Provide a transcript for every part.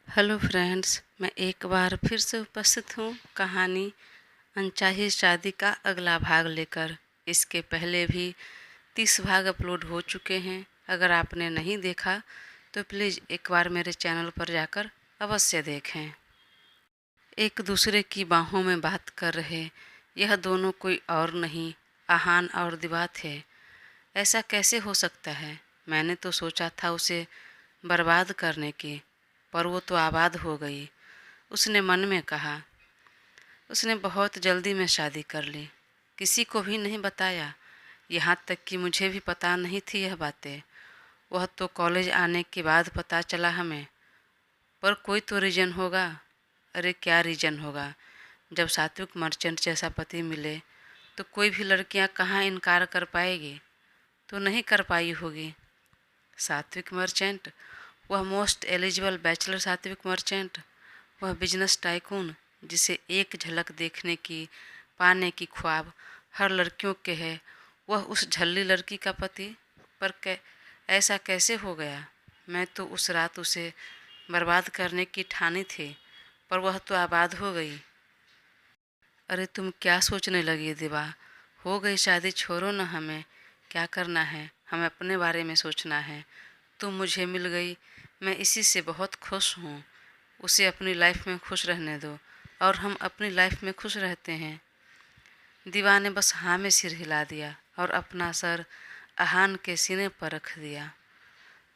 Hello friends, मैं एक बार फिर से उपस्थित हूँ कहानी अनचाही शादी का अगला भाग लेकर। इसके पहले भी 30 भाग अपलोड हो चुके हैं। अगर आपने नहीं देखा तो प्लीज़ एक बार मेरे चैनल पर जाकर अवश्य देखें। एक दूसरे की बाहों में बात कर रहे यह दोनों कोई और नहीं, आहान और दिवा थे। ऐसा कैसे हो सकता है? मैंने तो सोचा था उसे बर्बाद करने की, पर वो तो आबाद हो गई, उसने मन में कहा। उसने बहुत जल्दी में शादी कर ली, किसी को भी नहीं बताया, यहाँ तक कि मुझे भी पता नहीं थी यह बातें। वह तो कॉलेज आने के बाद पता चला हमें। पर कोई तो रीजन होगा। अरे क्या रीजन होगा? जब सात्विक मर्चेंट जैसा पति मिले तो कोई भी लड़कियां कहाँ इनकार कर पाएगी? तो नहीं कर पाई होगी। सात्विक मर्चेंट, वह मोस्ट एलिजिबल बैचलर सात्विक मर्चेंट, वह बिजनेस टाइकून जिसे एक झलक देखने की, पाने की ख्वाब हर लड़कियों के है, वह उस झल्ली लड़की का पति। पर ऐसा कैसे हो गया? मैं तो उस रात उसे बर्बाद करने की ठानी थी, पर वह तो आबाद हो गई। अरे तुम क्या सोचने लगी दिवा? हो गई शादी, छोड़ो ना, हमें क्या करना है, हमें अपने बारे में सोचना है। तुम मुझे मिल गई, मैं इसी से बहुत खुश हूँ। उसे अपनी लाइफ में खुश रहने दो और हम अपनी लाइफ में खुश रहते हैं। दीवा ने बस हाँ में सिर हिला दिया और अपना सर आहान के सीने पर रख दिया।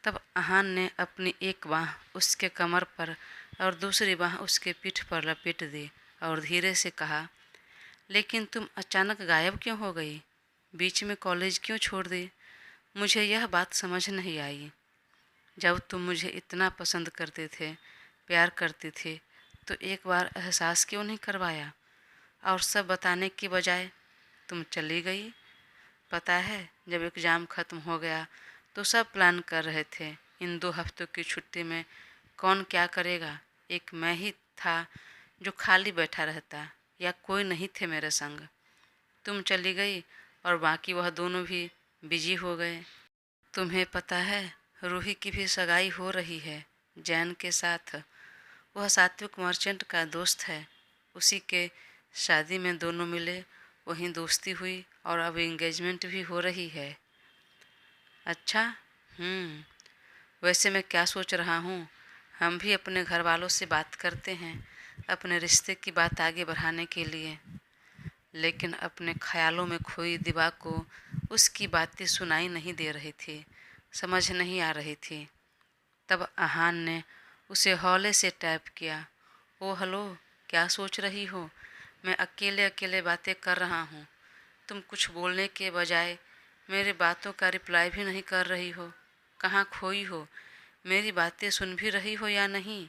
तब आहान ने अपनी एक बाँह उसके कमर पर और दूसरी बाँह उसके पीठ पर लपेट दी और धीरे से कहा, लेकिन तुम अचानक गायब क्यों हो गई? बीच में कॉलेज क्यों छोड़ दी? मुझे यह बात समझ नहीं आई। जब तुम मुझे इतना पसंद करते थे, प्यार करते थे, तो एक बार एहसास क्यों नहीं करवाया? और सब बताने की बजाय तुम चली गई। पता है, जब एग्ज़ाम ख़त्म हो गया तो सब प्लान कर रहे थे इन 2 हफ्तों की छुट्टी में कौन क्या करेगा। एक मैं ही था जो खाली बैठा रहता, या कोई नहीं थे मेरे संग। तुम चली गई और बाकी वह दोनों भी बिजी हो गए। तुम्हें पता है, रूही की भी सगाई हो रही है जैन के साथ। वह सात्विक मर्चेंट का दोस्त है। उसी के शादी में दोनों मिले, वहीं दोस्ती हुई और अब एंगेजमेंट भी हो रही है। अच्छा। वैसे मैं क्या सोच रहा हूँ, हम भी अपने घर वालों से बात करते हैं अपने रिश्ते की बात आगे बढ़ाने के लिए। लेकिन अपने ख्यालों में खोई दिवा को उसकी बातें सुनाई नहीं दे रही थी, समझ नहीं आ रही थी। तब आहान ने उसे हौले से टैप किया। ओ हेलो, क्या सोच रही हो? मैं अकेले अकेले बातें कर रहा हूँ। तुम कुछ बोलने के बजाय मेरी बातों का रिप्लाई भी नहीं कर रही हो। कहाँ खोई हो? मेरी बातें सुन भी रही हो या नहीं?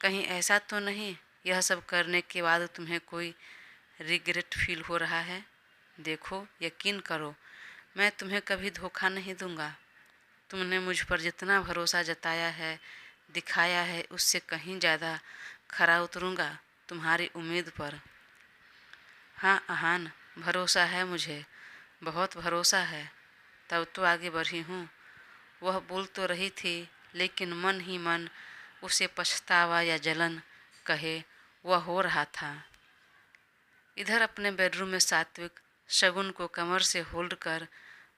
कहीं ऐसा तो नहीं यह सब करने के बाद तुम्हें कोई रिग्रेट फील हो रहा है? देखो, यकीन करो, मैं तुम्हें कभी धोखा नहीं दूंगा। तुमने मुझ पर जितना भरोसा जताया है, दिखाया है, उससे कहीं ज़्यादा खरा उतरूंगा तुम्हारी उम्मीद पर। हाँ आहान, भरोसा है मुझे, बहुत भरोसा है। तब तो आगे बढ़ी हूँ। वह बोल तो रही थी, लेकिन मन ही मन उसे पछतावा या जलन कहे वह हो रहा था। इधर अपने बेडरूम में सात्विक शगुन को कमर से होल्ड कर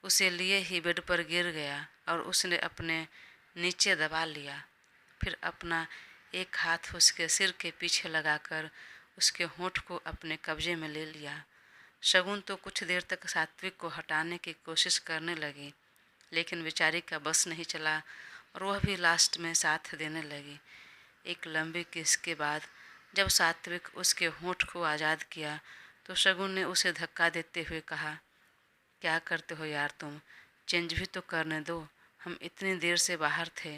उसे लिए ही बेड पर गिर गया और उसने अपने नीचे दबा लिया। फिर अपना एक हाथ उसके सिर के पीछे लगाकर उसके होंठ को अपने कब्जे में ले लिया। शगुन तो कुछ देर तक सात्विक को हटाने की कोशिश करने लगी, लेकिन बेचारी का बस नहीं चला और वह भी लास्ट में साथ देने लगी। एक लंबी किस के बाद जब सात्विक उसके होंठ को आज़ाद किया तो शगुन ने उसे धक्का देते हुए कहा, क्या करते हो यार तुम? चेंज भी तो करने दो। हम इतनी देर से बाहर थे,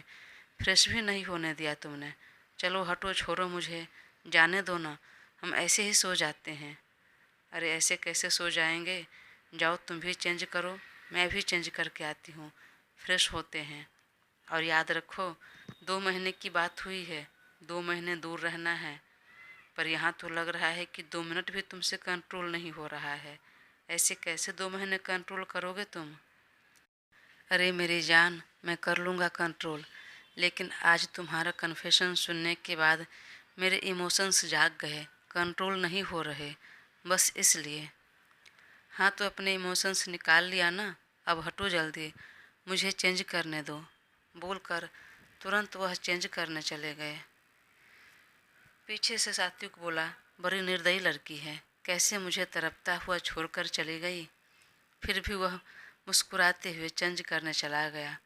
फ्रेश भी नहीं होने दिया तुमने। चलो हटो, छोड़ो मुझे, जाने दो ना, हम ऐसे ही सो जाते हैं। अरे ऐसे कैसे सो जाएंगे? जाओ तुम भी चेंज करो, मैं भी चेंज करके आती हूँ, फ्रेश होते हैं। और याद रखो, 2 महीने की बात हुई है, 2 महीने दूर रहना है। पर यहाँ तो लग रहा है कि 2 मिनट भी तुमसे कंट्रोल नहीं हो रहा है। ऐसे कैसे 2 महीने कंट्रोल करोगे तुम? अरे मेरी जान, मैं कर लूँगा कंट्रोल। लेकिन आज तुम्हारा कन्फेशन सुनने के बाद मेरे इमोशंस जाग गए, कंट्रोल नहीं हो रहे, बस इसलिए। हाँ तो अपने इमोशंस निकाल लिया ना, अब हटो जल्दी, मुझे चेंज करने दो, बोलकर तुरंत वह चेंज करने चले गए। पीछे से सात्विक बोला, बड़ी निर्दयी लड़की है, कैसे मुझे तड़पता हुआ छोड़कर चली गई। फिर भी वह मुस्कुराते हुए चेंज करने चला गया।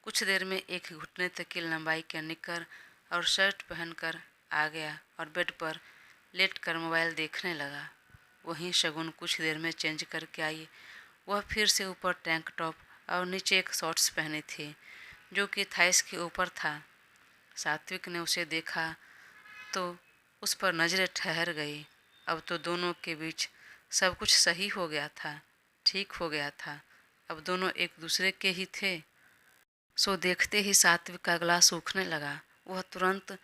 कुछ देर में एक घुटने तक की लंबाई के निकर और शर्ट पहनकर आ गया और बेड पर लेटकर मोबाइल देखने लगा। वहीं शगुन कुछ देर में चेंज करके आई। वह फिर से ऊपर टैंक टॉप और नीचे एक शॉर्ट्स पहनी थी जो कि थाइस के ऊपर था। सात्विक ने उसे देखा तो उस पर नज़रें ठहर गई। अब तो दोनों के बीच सब कुछ सही हो गया था, ठीक हो गया था। अब दोनों एक दूसरे के ही थे। सो देखते ही सात्विक का गला सूखने लगा। वह तुरंत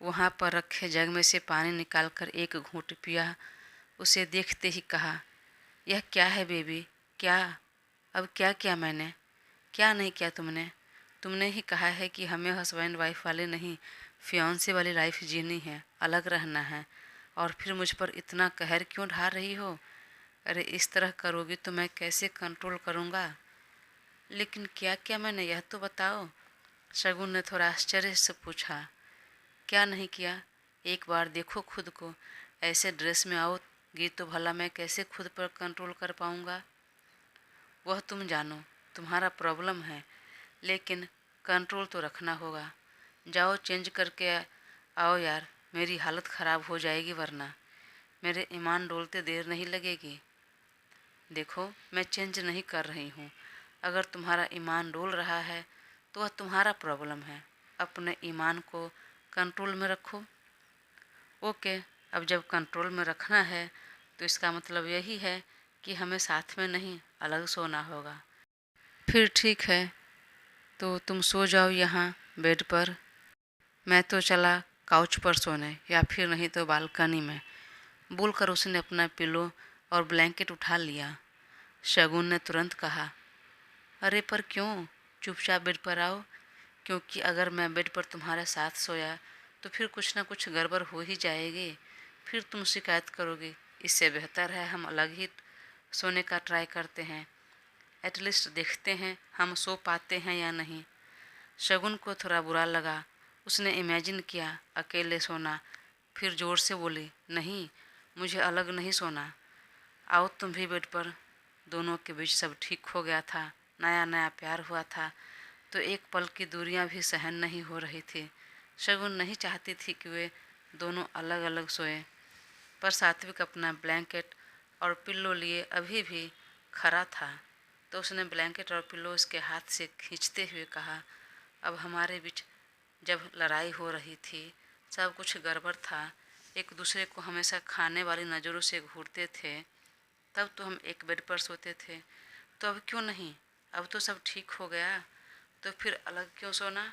वहाँ पर रखे जग में से पानी निकालकर एक घूंट पिया। उसे देखते ही कहा, यह क्या है बेबी, क्या? अब क्या किया मैंने? क्या नहीं किया तुमने? तुमने ही कहा है कि हमें हस्बैंड वाइफ वाले नहीं, फियांसे वाली लाइफ जीनी है, अलग रहना है, और फिर मुझ पर इतना कहर क्यों ढा रही हो? अरे इस तरह करोगी तो मैं कैसे कंट्रोल करूँगा? लेकिन क्या क्या मैंने, यह तो बताओ। शगुन ने थोड़ा आश्चर्य से पूछा। क्या नहीं किया? एक बार देखो खुद को, ऐसे ड्रेस में आओगी तो भला मैं कैसे खुद पर कंट्रोल कर पाऊँगा? वह तुम जानो, तुम्हारा प्रॉब्लम है, लेकिन कंट्रोल तो रखना होगा। जाओ चेंज करके आओ यार, मेरी हालत ख़राब हो जाएगी वरना। मेरे ईमान डोलते देर नहीं लगेगी। देखो मैं चेंज नहीं कर रही हूँ। अगर तुम्हारा ईमान डोल रहा है तो वह तुम्हारा प्रॉब्लम है। अपने ईमान को कंट्रोल में रखो। ओके, अब जब कंट्रोल में रखना है तो इसका मतलब यही है कि हमें साथ में नहीं, अलग सोना होगा। फिर ठीक है, तो तुम सो जाओ यहाँ बेड पर, मैं तो चला काउच पर सोने, या फिर नहीं तो बालकनी में, बोलकर उसने अपना पिलो और ब्लैंकेट उठा लिया। शगुन ने तुरंत कहा, अरे पर क्यों? चुपचाप बेड पर आओ, क्योंकि अगर मैं बेड पर तुम्हारे साथ सोया तो फिर कुछ ना कुछ गड़बड़ हो ही जाएगी। फिर तुम शिकायत करोगे। इससे बेहतर है हम अलग ही सोने का ट्राई करते हैं, एटलीस्ट देखते हैं हम सो पाते हैं या नहीं। शगुन को थोड़ा बुरा लगा। उसने इमेजिन किया अकेले सोना, फिर ज़ोर से बोली, नहीं, मुझे अलग नहीं सोना, आओ तुम भी बेड पर। दोनों के बीच सब ठीक हो गया था, नया नया प्यार हुआ था, तो एक पल की दूरियां भी सहन नहीं हो रही थी। शगुन नहीं चाहती थी कि वे दोनों अलग अलग सोएं, पर सात्विक अपना ब्लैंकेट और पिल्लो लिए अभी भी खड़ा था, तो उसने ब्लैंकेट और पिल्लो उसके हाथ से खींचते हुए कहा, अब हमारे बीच जब लड़ाई हो रही थी, सब कुछ गड़बड़ था, एक दूसरे को हमेशा खाने वाली नज़रों से घूरते थे, तब तो हम एक बेड पर सोते थे, तो अब क्यों नहीं? अब तो सब ठीक हो गया, तो फिर अलग क्यों सोना?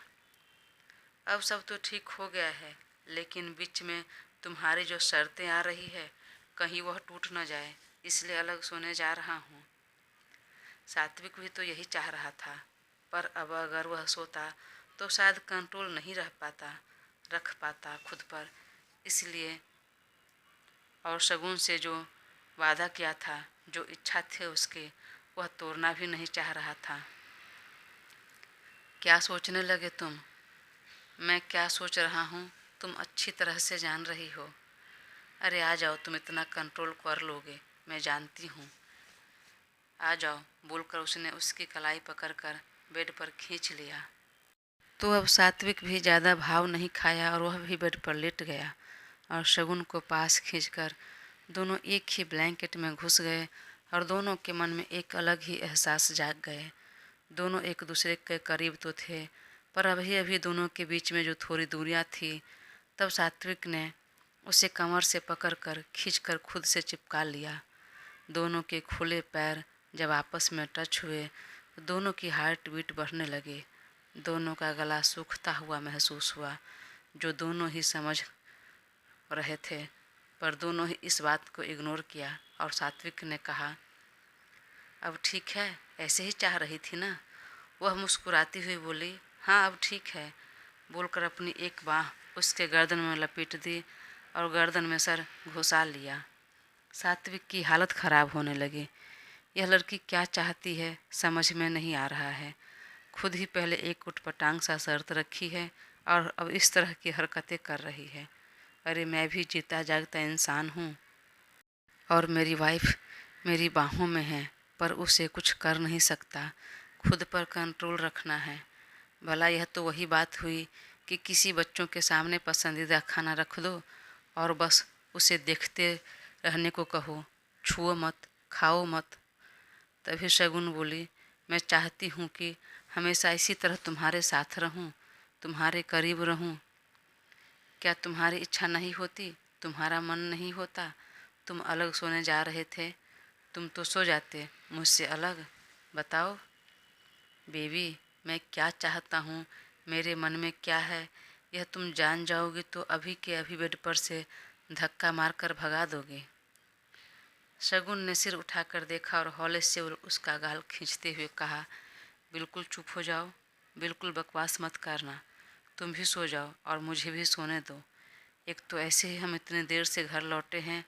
अब सब तो ठीक हो गया है, लेकिन बीच में तुम्हारी जो शर्तें आ रही है, कहीं वह टूट न जाए, इसलिए अलग सोने जा रहा हूँ। सात्विक भी तो यही चाह रहा था, पर अब अगर वह सोता तो शायद कंट्रोल नहीं रख पाता खुद पर, इसलिए। और शगुन से जो वादा किया था, जो इच्छा थे उसके, वह तोड़ना भी नहीं चाह रहा था। क्या सोचने लगे तुम? मैं क्या सोच रहा हूँ तुम अच्छी तरह से जान रही हो। अरे आ जाओ, तुम इतना कंट्रोल कर लोगे, मैं जानती हूँ, आ जाओ, बोलकर उसने उसकी कलाई पकड़कर बेड पर खींच लिया। तो अब सात्विक भी ज़्यादा भाव नहीं खाया और वह भी बेड पर लेट गया और शगुन को पास खींचकर दोनों एक ही ब्लैंकेट में घुस गए और दोनों के मन में एक अलग ही एहसास जाग गए। दोनों एक दूसरे के करीब तो थे, पर अभी अभी दोनों के बीच में जो थोड़ी दूरियां थी, तब सात्विक ने उसे कमर से पकड़कर खींचकर खुद से चिपका लिया। दोनों के खुले पैर जब आपस में टच हुए तो दोनों की हार्ट बीट बढ़ने लगी। दोनों का गला सूखता हुआ महसूस हुआ, जो दोनों ही समझ रहे थे, पर दोनों ही इस बात को इग्नोर किया। और सात्विक ने कहा, अब ठीक है, ऐसे ही चाह रही थी ना? वह मुस्कुराती हुई बोली, हाँ अब ठीक है, बोलकर अपनी एक बाँह उसके गर्दन में लपेट दी और गर्दन में सर घुसा लिया। सात्विक की हालत खराब होने लगी। यह लड़की क्या चाहती है समझ में नहीं आ रहा है। खुद ही पहले एक उटपटांग सा शर्त रखी है और अब इस तरह की हरकतें कर रही है। अरे मैं भी जीता जागता इंसान हूँ और मेरी वाइफ मेरी बाहों में है, पर उसे कुछ कर नहीं सकता। खुद पर कंट्रोल रखना है। भला यह तो वही बात हुई कि किसी बच्चों के सामने पसंदीदा खाना रख दो और बस उसे देखते रहने को कहो, छुओ मत, खाओ मत। तभी शगुन बोली, मैं चाहती हूँ कि हमेशा इसी तरह तुम्हारे साथ रहूँ, तुम्हारे करीब रहूँ। क्या तुम्हारी इच्छा नहीं होती? तुम्हारा मन नहीं होता? तुम अलग सोने जा रहे थे, तुम तो सो जाते मुझसे अलग। बताओ बेबी, मैं क्या चाहता हूँ, मेरे मन में क्या है, यह तुम जान जाओगी तो अभी के अभी बेड पर से धक्का मारकर भगा दोगे। शगुन ने सिर उठाकर देखा और हौले से उसका गाल खींचते हुए कहा, बिल्कुल चुप हो जाओ, बिल्कुल बकवास मत करना। तुम भी सो जाओ और मुझे भी सोने दो। एक तो ऐसे ही हम इतने देर से घर लौटे हैं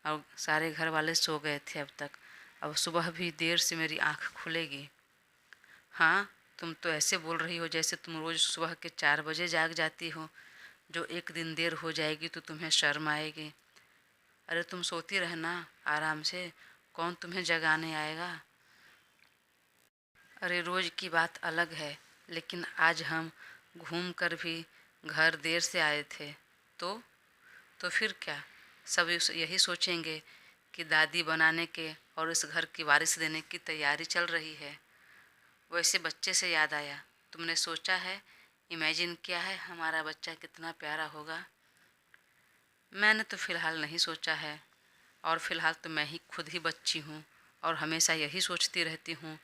और सारे घर वाले सो गए थे अब तक। अब सुबह भी देर से मेरी आँख खुलेगी। हाँ, तुम तो ऐसे बोल रही हो जैसे तुम रोज़ सुबह के 4 बजे जाग जाती हो। जो एक दिन देर हो जाएगी तो तुम्हें शर्म आएगी। अरे तुम सोती रहना आराम से, कौन तुम्हें जगाने आएगा। अरे रोज़ की बात अलग है, लेकिन आज हम घूम कर भी घर देर से आए थे। तो फिर क्या, सब यही सोचेंगे कि दादी बनाने के और इस घर की वारिस देने की तैयारी चल रही है। वैसे बच्चे से याद आया, तुमने सोचा है, इमेजिन किया है हमारा बच्चा कितना प्यारा होगा? मैंने तो फ़िलहाल नहीं सोचा है, और फ़िलहाल तो मैं ही खुद ही बच्ची हूँ और हमेशा यही सोचती रहती हूँ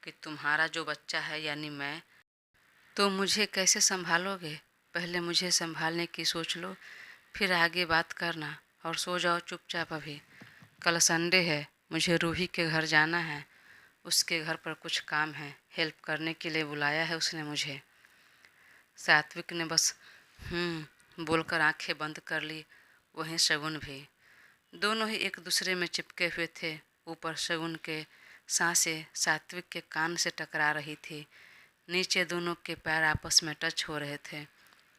कि तुम्हारा जो बच्चा है यानी मैं, तो मुझे कैसे संभालोगे। पहले मुझे संभालने की सोच लो, फिर आगे बात करना। और सो जाओ चुपचाप अभी। कल संडे है, मुझे रूही के घर जाना है। उसके घर पर कुछ काम है, हेल्प करने के लिए बुलाया है उसने मुझे। सात्विक ने बस बोलकर आंखें बंद कर ली। वहीं शगुन भी। दोनों ही एक दूसरे में चिपके हुए थे। ऊपर शगुन के सांसें सात्विक के कान से टकरा रही थी, नीचे दोनों के पैर आपस में टच हो रहे थे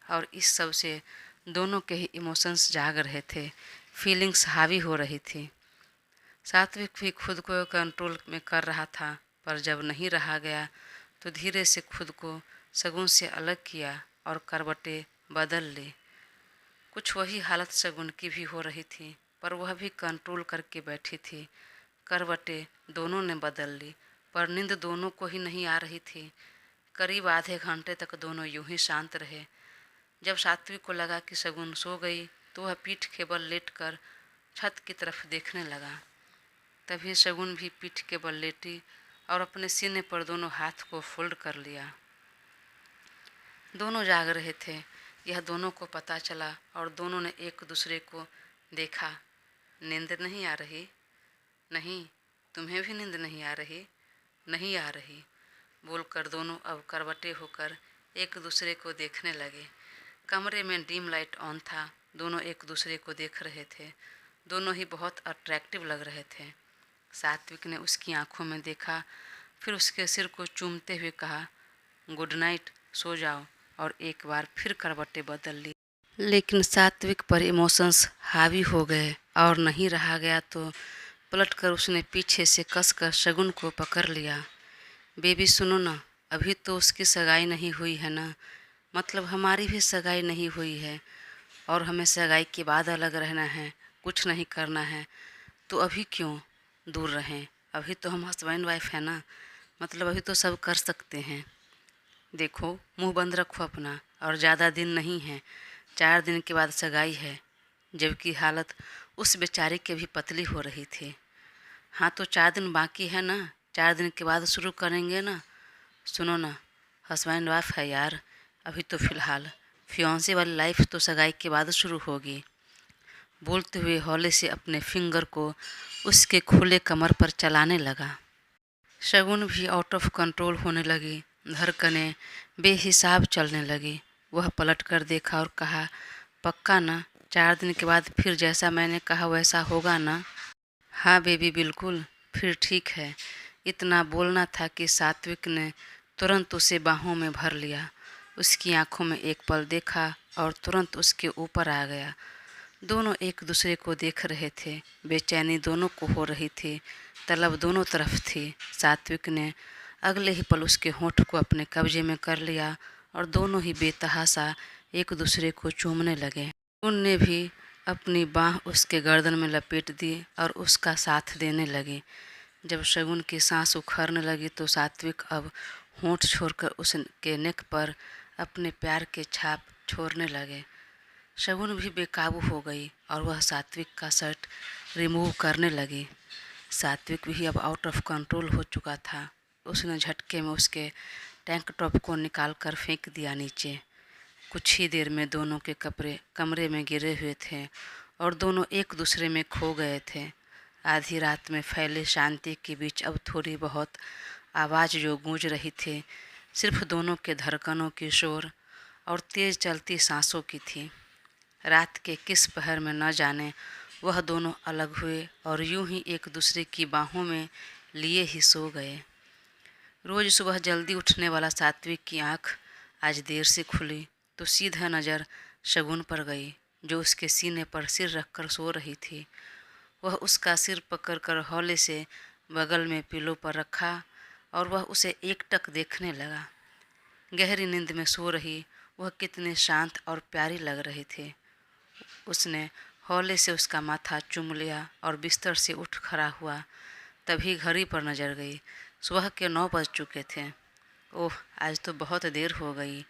और इस सब से दोनों के ही इमोशंस जाग रहे थे, फीलिंग्स हावी हो रही थी। सात्विक भी खुद को कंट्रोल में कर रहा था, पर जब नहीं रहा गया तो धीरे से खुद को शगुन से अलग किया और करवटें बदल ली। कुछ वही हालत शगुन की भी हो रही थी, पर वह भी कंट्रोल करके बैठी थी। करवटें दोनों ने बदल ली, पर नींद दोनों को ही नहीं आ रही थी। करीब आधे घंटे तक दोनों यूं ही शांत रहे। जब सात्विक को लगा कि शगुन सो गई तो वह पीठ के बल लेटकर छत की तरफ देखने लगा। तभी शगुन भी पीठ के बल लेटी और अपने सीने पर दोनों हाथ को फोल्ड कर लिया। दोनों जाग रहे थे, यह दोनों को पता चला और दोनों ने एक दूसरे को देखा। नींद नहीं आ रही? नहीं, तुम्हें भी नींद नहीं आ रही? नहीं आ रही, बोलकर दोनों अब करवटे होकर एक दूसरे को देखने लगे। कमरे में डिम लाइट ऑन था। दोनों एक दूसरे को देख रहे थे। दोनों ही बहुत अट्रैक्टिव लग रहे थे। सात्विक ने उसकी आंखों में देखा, फिर उसके सिर को चूमते हुए कहा, गुड नाइट, सो जाओ, और एक बार फिर करवटें बदल ली। लेकिन सात्विक पर इमोशंस हावी हो गए और नहीं रहा गया तो पलटकर उसने पीछे से कसकर शगुन को पकड़ लिया। बेबी सुनो ना, अभी तो उसकी सगाई नहीं हुई है ना, मतलब हमारी भी सगाई नहीं हुई है और हमें सगाई के बाद अलग रहना है, कुछ नहीं करना है, तो अभी क्यों दूर रहें? अभी तो हम हस्बैंड वाइफ है ना, मतलब अभी तो सब कर सकते हैं। देखो मुंह बंद रखो अपना, और ज़्यादा दिन नहीं है, 4 दिन के बाद सगाई है। जबकि हालत उस बेचारी के भी पतली हो रही थी। हाँ तो 4 दिन बाकी है ना, 4 दिन के बाद शुरू करेंगे ना। सुनो ना, हस्बैंड वाइफ है यार, अभी तो फ़िलहाल फियांसे वाली लाइफ तो सगाई के बाद शुरू होगी। बोलते हुए हौले से अपने फिंगर को उसके खुले कमर पर चलाने लगा। शगुन भी आउट ऑफ कंट्रोल होने लगी। धड़कनें बेहिसाब चलने लगी। वह पलट कर देखा और कहा, पक्का ना? 4 दिन के बाद फिर जैसा मैंने कहा वैसा होगा ना? हाँ बेबी, बिल्कुल, फिर ठीक है। इतना बोलना था कि सात्विक ने तुरंत उसे बाहों में भर लिया। उसकी आंखों में एक पल देखा और तुरंत उसके ऊपर आ गया। दोनों एक दूसरे को देख रहे थे। बेचैनी दोनों को हो रही थी, तलब दोनों तरफ थी। सात्विक ने अगले ही पल उसके होंठ को अपने कब्जे में कर लिया और दोनों ही बेतहासा एक दूसरे को चूमने लगे। उनने भी अपनी बाह उसके गर्दन में लपेट दी और उसका साथ देने लगी। जब शगुन की सांस उखड़ने लगी तो सात्विक अब होंठ छोड़कर उसके नेक पर अपने प्यार के छाप छोड़ने लगे। शगुन भी बेकाबू हो गई और वह सात्विक का शर्ट रिमूव करने लगी। सात्विक भी अब आउट ऑफ कंट्रोल हो चुका था। उसने झटके में उसके टैंक टॉप को निकाल कर फेंक दिया नीचे। कुछ ही देर में दोनों के कपड़े कमरे में गिरे हुए थे और दोनों एक दूसरे में खो गए थे। आधी रात में फैले शांति के बीच अब थोड़ी बहुत आवाज़ जो गूंज रही थी, सिर्फ दोनों के धड़कनों की शोर और तेज चलती सांसों की थी। रात के किस पहर में न जाने वह दोनों अलग हुए और यूं ही एक दूसरे की बाहों में लिए ही सो गए। रोज़ सुबह जल्दी उठने वाला सात्विक की आँख आज देर से खुली तो सीधा नज़र शगुन पर गई, जो उसके सीने पर सिर रखकर सो रही थी। वह उसका सिर पकड़कर हौले से बगल में पिलो पर रखा और वह उसे एकटक देखने लगा। गहरी नींद में सो रही वह कितने शांत और प्यारी लग रही थी। उसने हौले से उसका माथा चूम लिया और बिस्तर से उठ खड़ा हुआ। तभी घड़ी पर नजर गई। सुबह के 9 बज चुके थे। ओह, आज तो बहुत देर हो गई।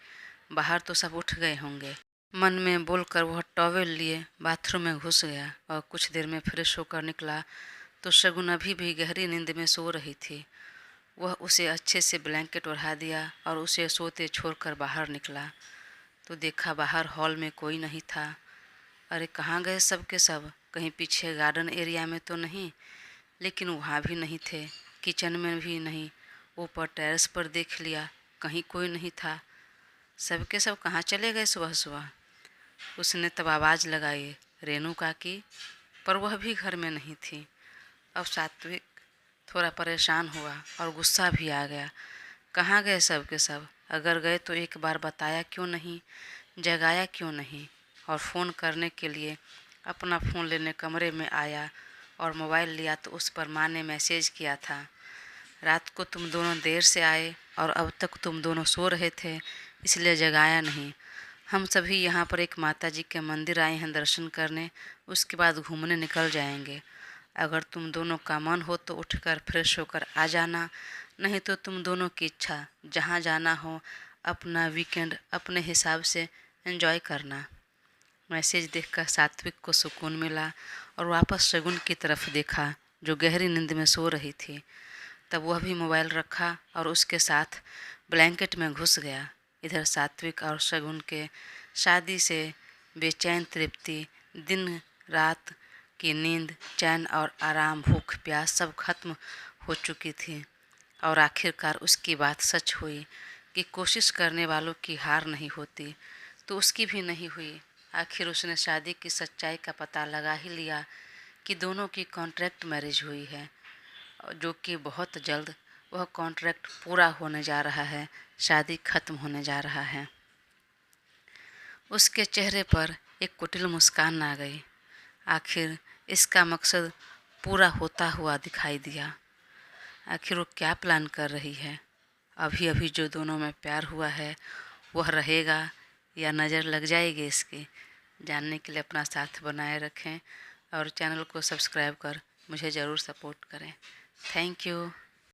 बाहर तो सब उठ गए होंगे। मन में बोलकर वह टॉवेल लिए बाथरूम में घुस गया और कुछ देर में फ्रेश होकर निकला तो शगुन अभी भी गहरी नींद में सो रही थी। वह उसे अच्छे से ब्लैंकेट ओढ़ा दिया और उसे सोते छोड़कर बाहर निकला तो देखा बाहर हॉल में कोई नहीं था। अरे कहाँ गए सब के सब? कहीं पीछे गार्डन एरिया में तो नहीं? लेकिन वहाँ भी नहीं थे, किचन में भी नहीं। ऊपर टेरेस पर देख लिया, कहीं कोई नहीं था। सब के सब कहाँ चले गए सुबह सुबह? उसने तब आवाज़ लगाई, रेनू काकी, पर वह भी घर में नहीं थी। अब सात्विक थोड़ा परेशान हुआ और गुस्सा भी आ गया। कहाँ गए सब के सब? अगर गए तो एक बार बताया क्यों नहीं, जगाया क्यों नहीं? और फ़ोन करने के लिए अपना फ़ोन लेने कमरे में आया और मोबाइल लिया तो उस पर माँ ने मैसेज किया था, रात को तुम दोनों देर से आए और अब तक तुम दोनों सो रहे थे, इसलिए जगाया नहीं। हम सभी यहाँ पर एक माता जी के मंदिर आए हैं दर्शन करने, उसके बाद घूमने निकल जाएंगे। अगर तुम दोनों का मन हो तो उठकर फ्रेश होकर आ जाना, नहीं तो तुम दोनों की इच्छा, जहाँ जाना हो अपना वीकेंड अपने हिसाब से एंजॉय करना। मैसेज देखकर सात्विक को सुकून मिला और वापस शगुन की तरफ देखा जो गहरी नींद में सो रही थी। तब वह भी मोबाइल रखा और उसके साथ ब्लैंकेट में घुस गया। इधर सात्विक और शगुन के शादी से बेचैन तृप्ति, दिन रात की नींद, चैन और आराम, भूख प्यास सब खत्म हो चुकी थी और आखिरकार उसकी बात सच हुई कि कोशिश करने वालों की हार नहीं होती। तो उसकी भी नहीं हुई। आखिर उसने शादी की सच्चाई का पता लगा ही लिया कि दोनों की कॉन्ट्रैक्ट मैरिज हुई है, जो कि बहुत जल्द वह कॉन्ट्रैक्ट पूरा होने जा रहा है, शादी खत्म होने जा रहा है। उसके चेहरे पर एक कुटिल मुस्कान आ गई। आखिर इसका मकसद पूरा होता हुआ दिखाई दिया। आखिर वो क्या प्लान कर रही है? अभी अभी जो दोनों में प्यार हुआ है वह रहेगा या नज़र लग जाएगी इसकी? जानने के लिए अपना साथ बनाए रखें और चैनल को सब्सक्राइब कर मुझे ज़रूर सपोर्ट करें। Thank you.